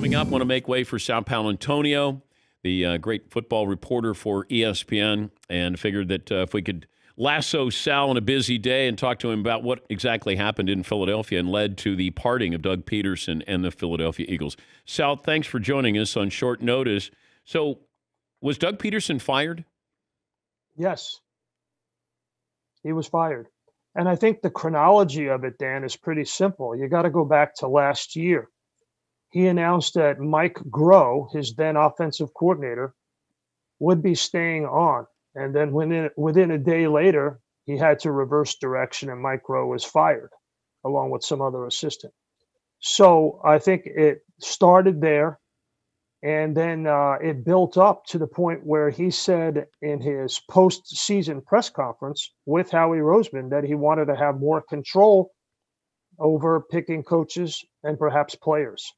Coming up, want to make way for Sal Paolantonio, the great football reporter for ESPN, and figured that if we could lasso Sal on a busy day and talk to him about what exactly happened in Philadelphia and led to the parting of Doug Peterson and the Philadelphia Eagles. Sal, thanks for joining us on short notice. So, was Doug Peterson fired? Yes, he was fired. And I think the chronology of it, Dan, is pretty simple. You got to go back to last year. He announced that Mike Groh, his then offensive coordinator, would be staying on. And then within a day later, he had to reverse direction and Mike Groh was fired, along with some other assistant. So I think it started there. And then it built up to the point where he said in his post-season press conference with Howie Roseman that he wanted to have more control over picking coaches and perhaps players.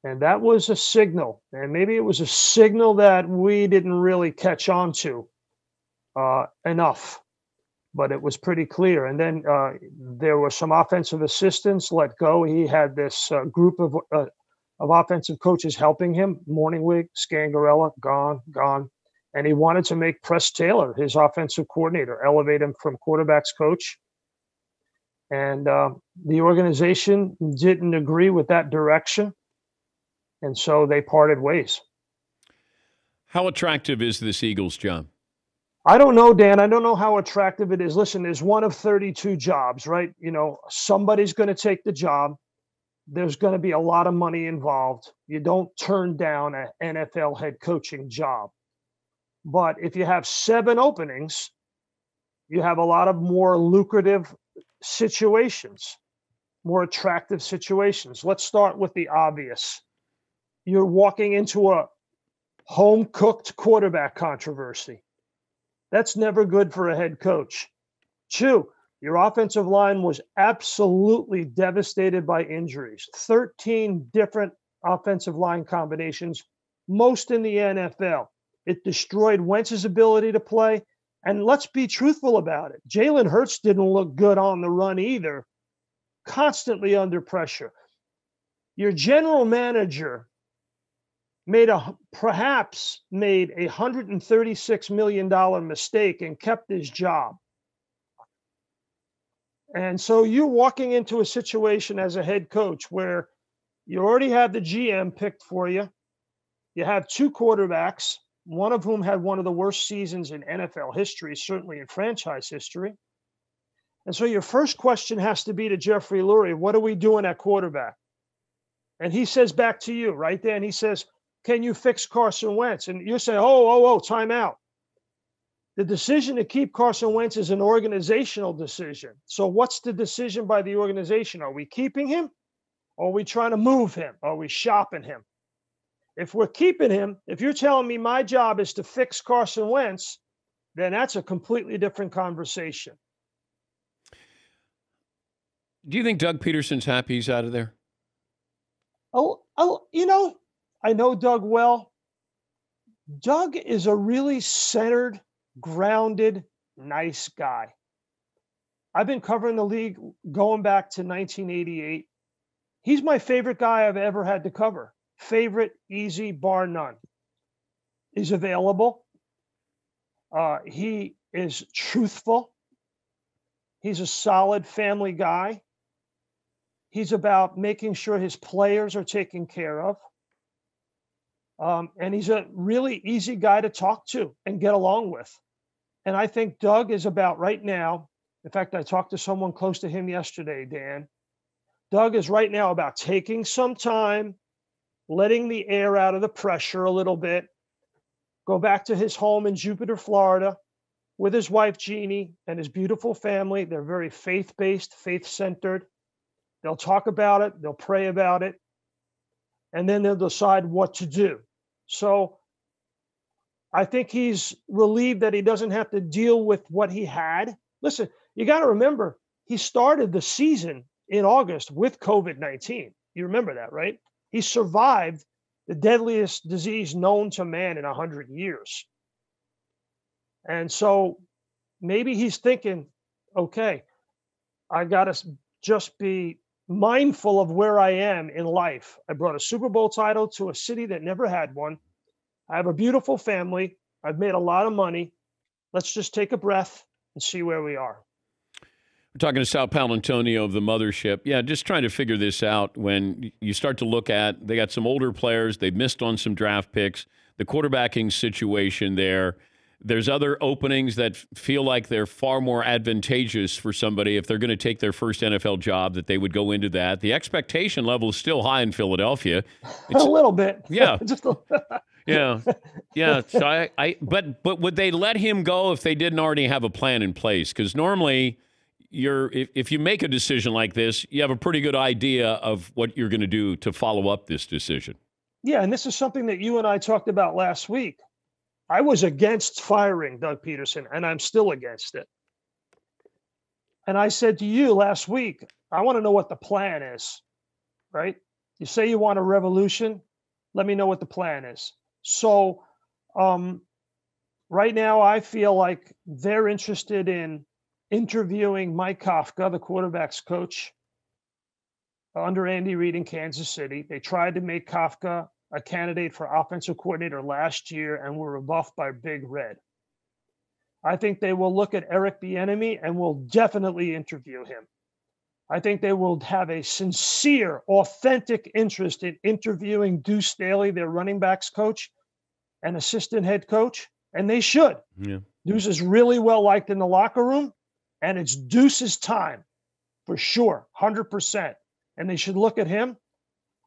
And that was a signal. And maybe it was a signal that we didn't really catch on to enough. But it was pretty clear. And then there were some offensive assistants let go. He had this group of offensive coaches helping him. Morningwig, Scangarella, gone. And he wanted to make Press Taylor his offensive coordinator, elevate him from quarterback's coach. And the organization didn't agree with that direction. And so they parted ways. How attractive is this Eagles job? I don't know, Dan. I don't know how attractive it is. Listen, there's one of 32 jobs, right? You know, somebody's going to take the job. There's going to be a lot of money involved. You don't turn down an NFL head coaching job. But if you have 7 openings, you have a lot of more lucrative situations, more attractive situations. Let's start with the obvious. You're walking into a home-cooked quarterback controversy. That's never good for a head coach. 2, your offensive line was absolutely devastated by injuries. 13 different offensive line combinations, most in the NFL. It destroyed Wentz's ability to play. And let's be truthful about it. Jalen Hurts didn't look good on the run either, constantly under pressure. Your general manager perhaps made a $136 million mistake and kept his job. And so you're walking into a situation as a head coach where you already have the GM picked for you. You have 2 quarterbacks, one of whom had one of the worst seasons in NFL history, certainly in franchise history. And so your first question has to be to Jeffrey Lurie, what are we doing at quarterback? And he says back to you, right there, and he says, can you fix Carson Wentz? And you say, time out. The decision to keep Carson Wentz is an organizational decision. So what's the decision by the organization? Are we keeping him? Or are we trying to move him? Are we shopping him? If we're keeping him, if you're telling me my job is to fix Carson Wentz, then that's a completely different conversation. Do you think Doug Peterson's happy he's out of there? I know Doug well. Doug is a really centered, grounded, nice guy. I've been covering the league going back to 1988. He's my favorite guy I've ever had to cover. Favorite, easy, bar none. He's available. He is truthful. He's a solid family guy. He's about making sure his players are taken care of. And he's a really easy guy to talk to and get along with. And I think Doug is about right now. In fact, I talked to someone close to him yesterday, Dan. Doug is right now about taking some time, letting the air out of the pressure a little bit, go back to his home in Jupiter, Florida, with his wife, Jeannie, and his beautiful family. They're very faith-based, faith-centered. They'll talk about it. They'll pray about it. And then they'll decide what to do. So I think he's relieved that he doesn't have to deal with what he had. Listen, you got to remember, he started the season in August with COVID-19. You remember that, right? He survived the deadliest disease known to man in 100 years. And so maybe he's thinking, okay, I got to just be mindful of where I am in life. I brought a Super Bowl title to a city that never had one. I have a beautiful family. I've made a lot of money. Let's just take a breath and see where we are. We're talking to Sal Paolantonio of the Mothership. Yeah, just trying to figure this out. When you start to look at, they got some older players. They've missed on some draft picks. The quarterbacking situation there. There's other openings that feel like they're far more advantageous for somebody if they're going to take their first NFL job, that they would go into that. The expectation level is still high in Philadelphia. It's, a little bit. Yeah. Just a, yeah. Yeah. So but would they let him go if they didn't already have a plan in place? Because normally if you make a decision like this, you have a pretty good idea of what you're going to do to follow up this decision. Yeah. And this is something that you and I talked about last week. I was against firing Doug Peterson, and I'm still against it. And I said to you last week, I want to know what the plan is, right? You say you want a revolution. Let me know what the plan is. So right now, I feel like they're interested in interviewing Mike Kafka, the quarterback's coach, under Andy Reid in Kansas City. They tried to make Kafka a candidate for offensive coordinator last year and were rebuffed by Big Red. I think they will look at Eric Bieniemy and will definitely interview him. I think they will have a sincere, authentic interest in interviewing Deuce Staley, their running backs coach and assistant head coach, and they should. Yeah. Deuce is really well liked in the locker room, and it's Deuce's time for sure, 100%. And they should look at him.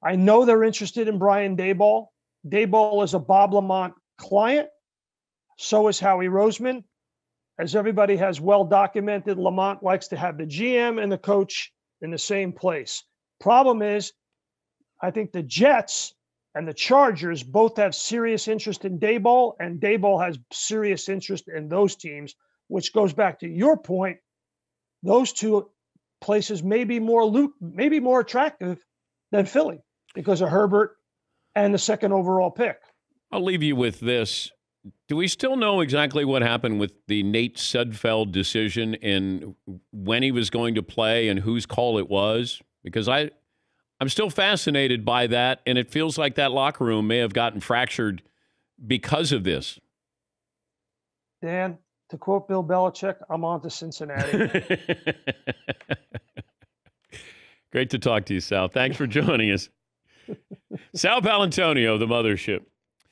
I know they're interested in Brian Daboll. Daboll is a Bob Lamont client. So is Howie Roseman. As everybody has well documented, Lamont likes to have the GM and the coach in the same place. Problem is, I think the Jets and the Chargers both have serious interest in Daboll, and Daboll has serious interest in those teams, which goes back to your point. Those two places may be more attractive than Philly because of Herbert and the second overall pick. I'll leave you with this. Do we still know exactly what happened with the Nate Sudfeld decision and when he was going to play and whose call it was? Because I'm still fascinated by that, and it feels like that locker room may have gotten fractured because of this. Dan, to quote Bill Belichick, I'm on to Cincinnati. Great to talk to you, Sal. Thanks for joining us. Sal Paolantonio, the Mothership.